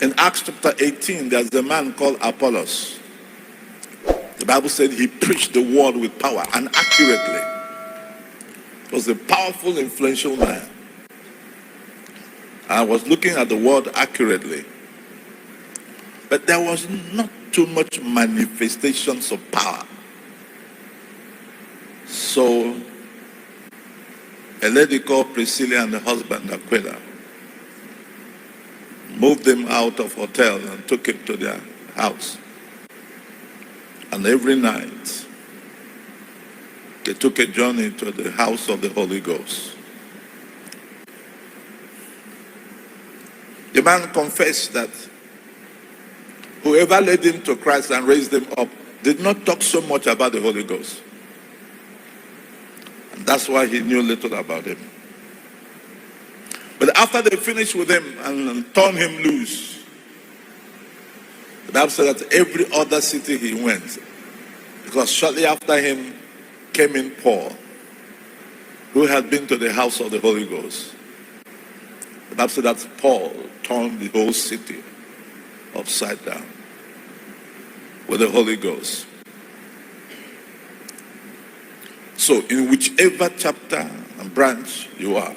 In Acts chapter 18, there's a man called Apollos. The Bible said he preached the word with power and accurately. He was a powerful, influential man. I was looking at the word accurately. But there was not too much manifestations of power. So, a lady called Priscilla and the husband, Aquila, moved him out of hotel and took him to their house. And every night, they took a journey to the house of the Holy Ghost. The man confessed that whoever led him to Christ and raised him up did not talk so much about the Holy Ghost. And that's why he knew little about him. But after they finished with him and turned him loose, the Bible said that every other city he went, because shortly after him came in Paul, who had been to the house of the Holy Ghost. The Bible said that Paul turned the whole city upside down with the Holy Ghost. So in whichever chapter and branch you are,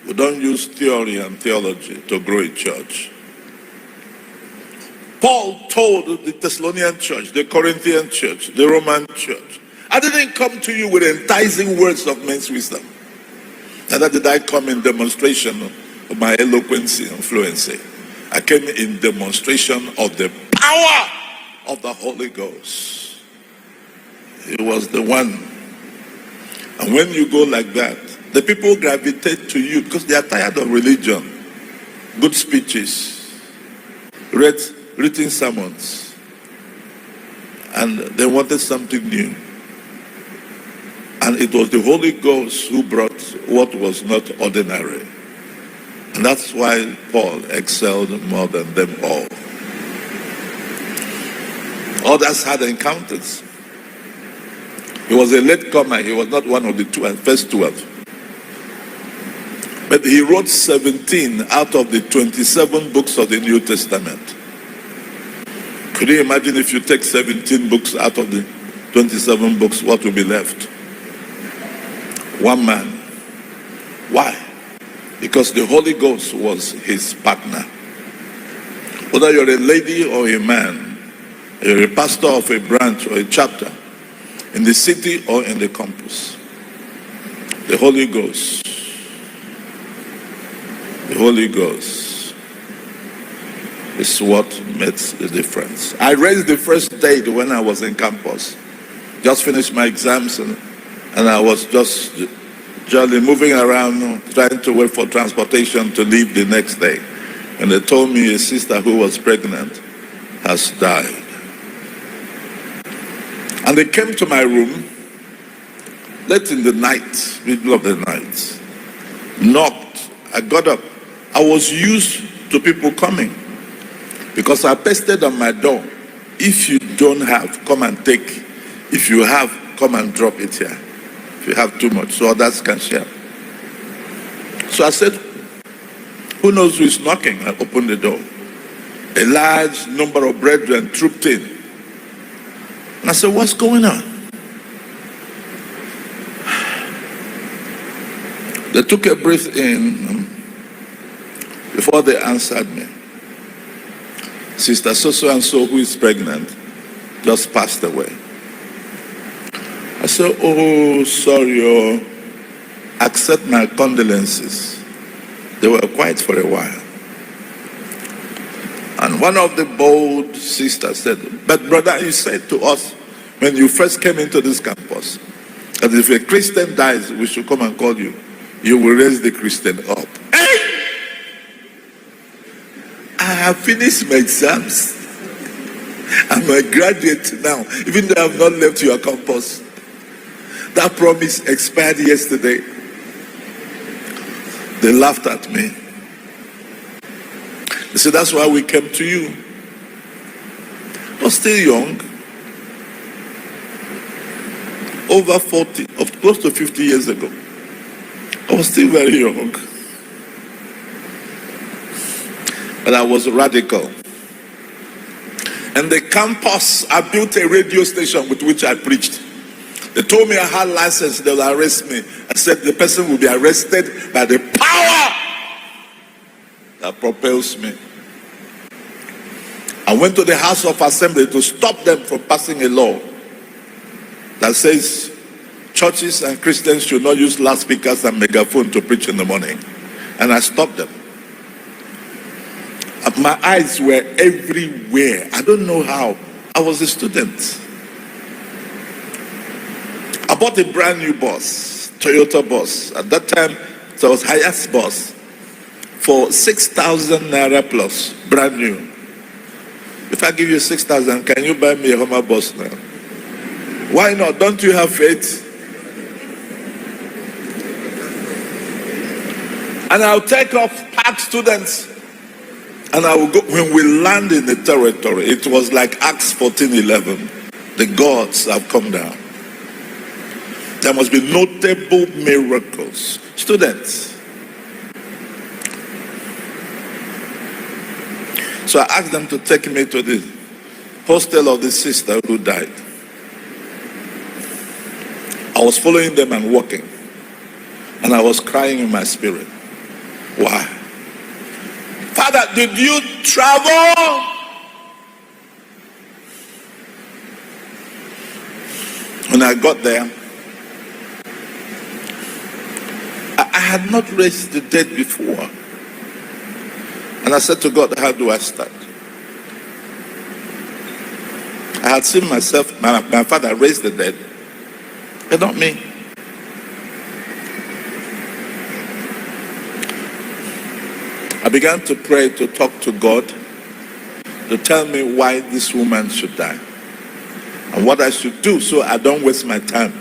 we don't use theory and theology to grow a church. Paul told the Thessalonian church, the Corinthian church, the Roman church, I didn't come to you with enticing words of men's wisdom. Neither did I come in demonstration of my eloquence and fluency. I came in demonstration of the power of the Holy Ghost. It was the one. And when you go like that, the people gravitate to you because they are tired of religion, good speeches, written sermons, and they wanted something new. And it was the Holy Ghost who brought what was not ordinary. And that's why Paul excelled more than them all. Others had encounters. He was a latecomer. He was not one of the first 12. But he wrote 17 out of the 27 books of the New Testament. Could you imagine if you take 17 books out of the 27 books, what will be left? One man. Why? Because the Holy Ghost was his partner. Whether you're a lady or a man, you're a pastor of a branch or a chapter, in the city or in the campus, the Holy Ghost, is what makes the difference. I raised the first date when I was in campus. Just finished my exams and I was just jolly moving around trying to wait for transportation to leave the next day. And they told me a sister who was pregnant has died. And they came to my room late in the night, middle of the night, knocked. I got up. I was used to people coming because I pasted on my door, if you don't have, come and take. If you have, come and drop it here. If you have too much, so others can share. So I said, who knows who is knocking? I opened the door. A large number of brethren trooped in. And I said, what's going on? They took a breath in before they answered me. Sister so-and-so who is pregnant just passed away. I said, oh, sorry, accept my condolences. They were quiet for a while. And one of the bold sisters said, but brother, you said to us when you first came into this campus that if a Christian dies, we should come and call you. You will raise the Christian up. Hey! I have finished my exams. I'm a graduate now, even though I have not left your campus. That promise expired yesterday. They laughed at me. They said, that's why we came to you. I was still young. Over 40, close to 50 years ago. I was still very young. but I was radical. And the campus, I built a radio station with which I preached. They told me I had license, they will arrest me. I said the person will be arrested by the power that propels me. I went to the House of Assembly to stop them from passing a law that says churches and Christians should not use loudspeakers and megaphone to preach in the morning. And I stopped them. My eyes were everywhere. I don't know how. I was a student. I bought a brand new bus, Toyota bus. At that time, it was highest bus for 6,000 naira plus, brand new. If I give you 6,000, can you buy me a Hummer bus now? Why not? Don't you have faith? And I'll take off, pack students, and I will go. When we land in the territory, it was like Acts 14:11. The gods have come down. There must be notable miracles. Students. So I asked them to take me to the hostel of the sister who died. I was following them and walking. And I was crying in my spirit. Why? Father, did you travel? When I got there, I had not raised the dead before. And I said to God, how do I start? I had seen myself, my father raise the dead, but not me. I began to pray, to talk to God, to tell me why this woman should die and what I should do so I don't waste my time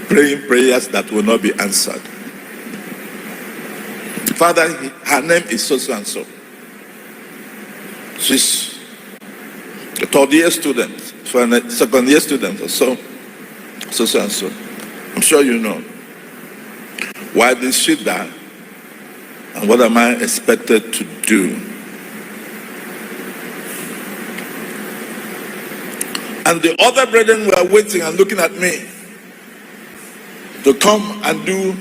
praying prayers that will not be answered. Father, her name is so and so. She's a third year student, second year student or so and so. I'm sure you know. Why did she die? And what am I expected to do? And the other brethren were waiting and looking at me to come and do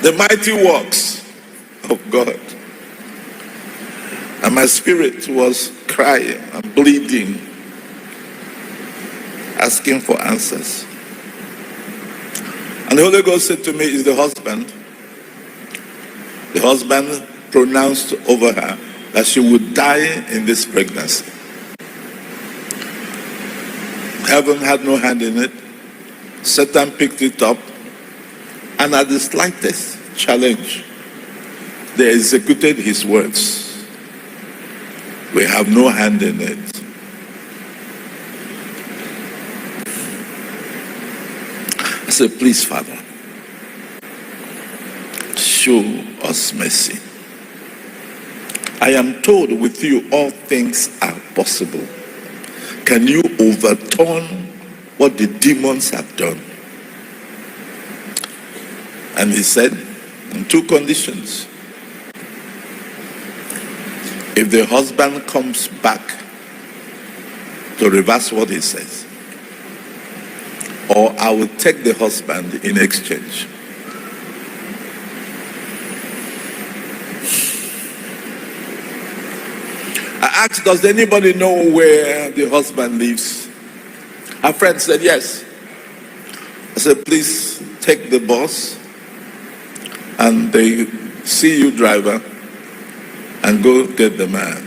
the mighty works of God. And my spirit was crying and bleeding, asking for answers. And the Holy Ghost said to me, is the husband. The husband pronounced over her that she would die in this pregnancy. Heaven had no hand in it. Satan picked it up, and at the slightest challenge, they executed his words. We have no hand in it. I said, please, Father, show us mercy. I am told with you all things are possible. Can you overturn what the demons have done? And he said, on two conditions. If the husband comes back to reverse what he says, or I will take the husband in exchange. I asked, does anybody know where the husband lives? Her friend said, yes. I said, please take the bus and the CU driver and go get the man.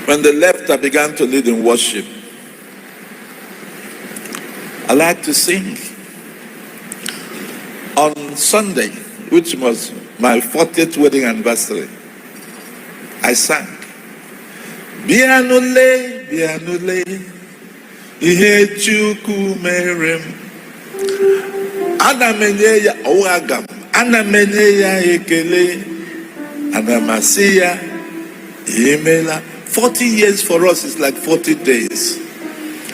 When they left, I began to lead in worship. I like to sing. On Sunday, which was my 40th wedding anniversary, I sang. Bianule, bianule, ihe Chukwu mere m. Ana m enye ya ọwagam, ana m enye ya ekele, ana m asị ya imela. 40 years for us is like 40 days.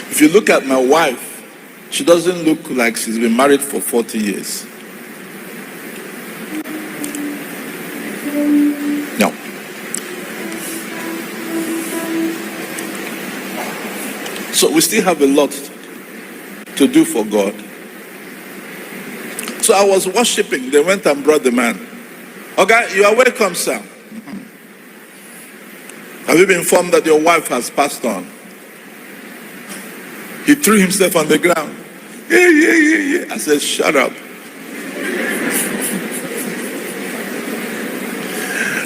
If you look at my wife, she doesn't look like she's been married for 40 years. So we still have a lot to do for God. So I was worshiping. They went and brought the man. Okay, you are welcome, sir. Have you been informed that your wife has passed on? He threw himself on the ground. Yeah. I said, shut up.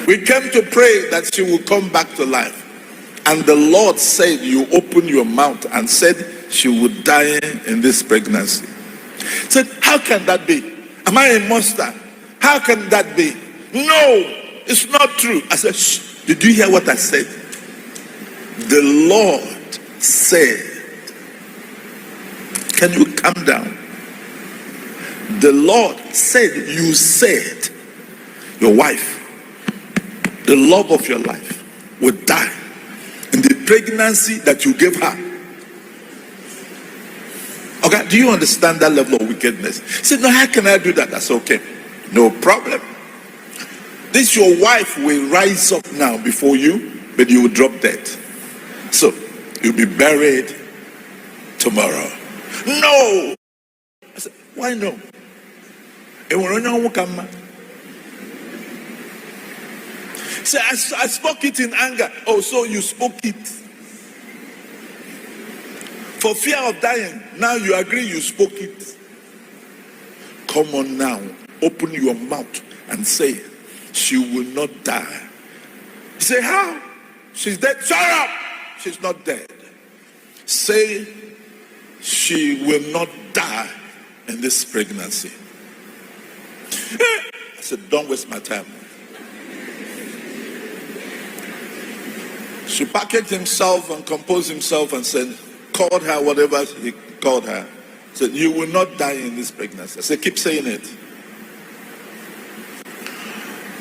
We came to pray that she will come back to life. And the Lord said, you open your mouth and said she would die in this pregnancy. I said, how can that be? Am I a monster? How can that be? No, it's not true. I said, shh, did you hear what I said? The Lord said. Can you calm down? The Lord said, you said, your wife, the love of your life, would die in the pregnancy that you gave her. Okay, do you understand that level of wickedness? He said, no, how can I do that? I said, okay, no problem. This your wife will rise up now before you, but you will drop dead. So, you'll be buried tomorrow. No! I said, why no? Say, I spoke it in anger. Oh, so you spoke it for fear of dying. Now you agree you spoke it. Come on now, open your mouth and say, she will not die. Say, how? She's dead. Shut up! She's not dead. Say, she will not die in this pregnancy. I said, don't waste my time. She packaged himself and composed himself and said, called her whatever he called her. Said, you will not die in this pregnancy. I said, keep saying it.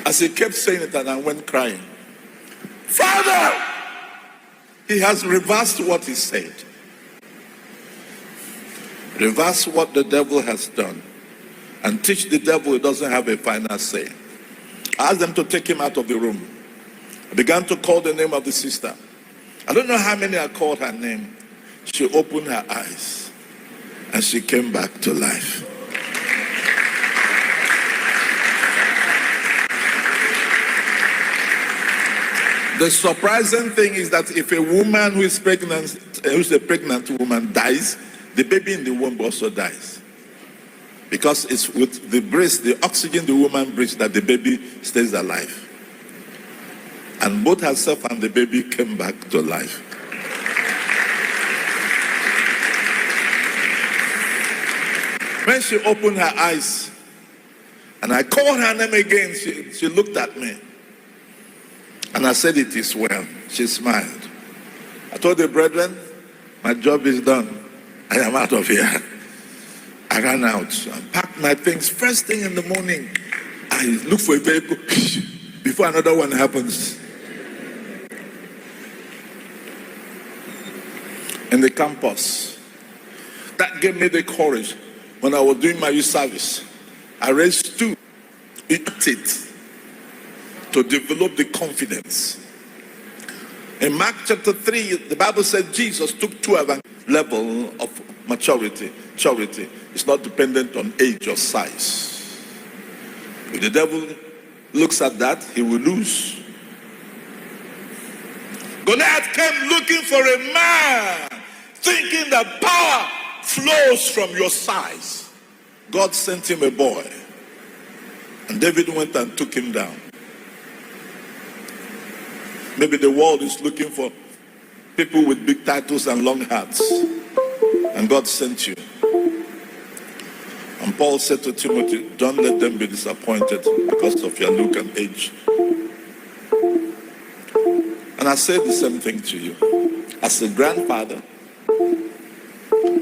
As he kept saying it, and I went crying. Father! He has reversed what he said. Reverse what the devil has done. And teach the devil he doesn't have a final say. I asked them to take him out of the room. I began to call the name of the sister. I don't know how many I called her name. She opened her eyes and she came back to life. The surprising thing is that if a woman who's a pregnant woman dies, the baby in the womb also dies. Because it's with the breast, the oxygen the woman breathes, that the baby stays alive. And both herself and the baby came back to life. When she opened her eyes, and I called her name again, she looked at me. And I said, it is well. She smiled. I told the brethren, my job is done. I am out of here. I ran out and packed my things. First thing in the morning, I look for a vehicle before another one happens. In the campus. That gave me the courage. When I was doing my youth service, I raised two. It to develop the confidence. In Mark chapter 3, the Bible said Jesus took two of a level of maturity. Charity is not dependent on age or size. If the devil looks at that, he will lose. Goliath came looking for a man, thinking that power flows from your size. God sent him a boy. And David went and took him down. Maybe the world is looking for people with big titles and long hats. And God sent you. And Paul said to Timothy, don't let them be disappointed because of your look and age. And I say the same thing to you. As a grandfather,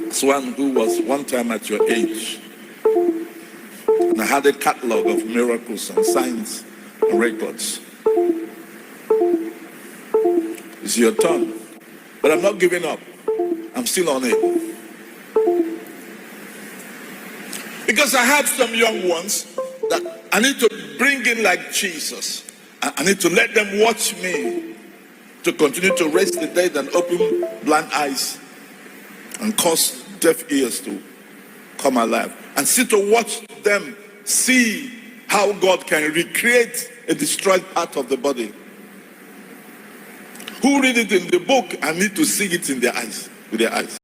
as one who was one time at your age, and I had a catalog of miracles and signs and records. It's your turn. But I'm not giving up. I'm still on it. Because I have some young ones that I need to bring in like Jesus. I need to let them watch me to continue to raise the dead and open blind eyes and cause deaf ears to come alive. And sit to watch them see how God can recreate a destroyed part of the body. Who read it in the book and need to see it in their eyes, with their eyes.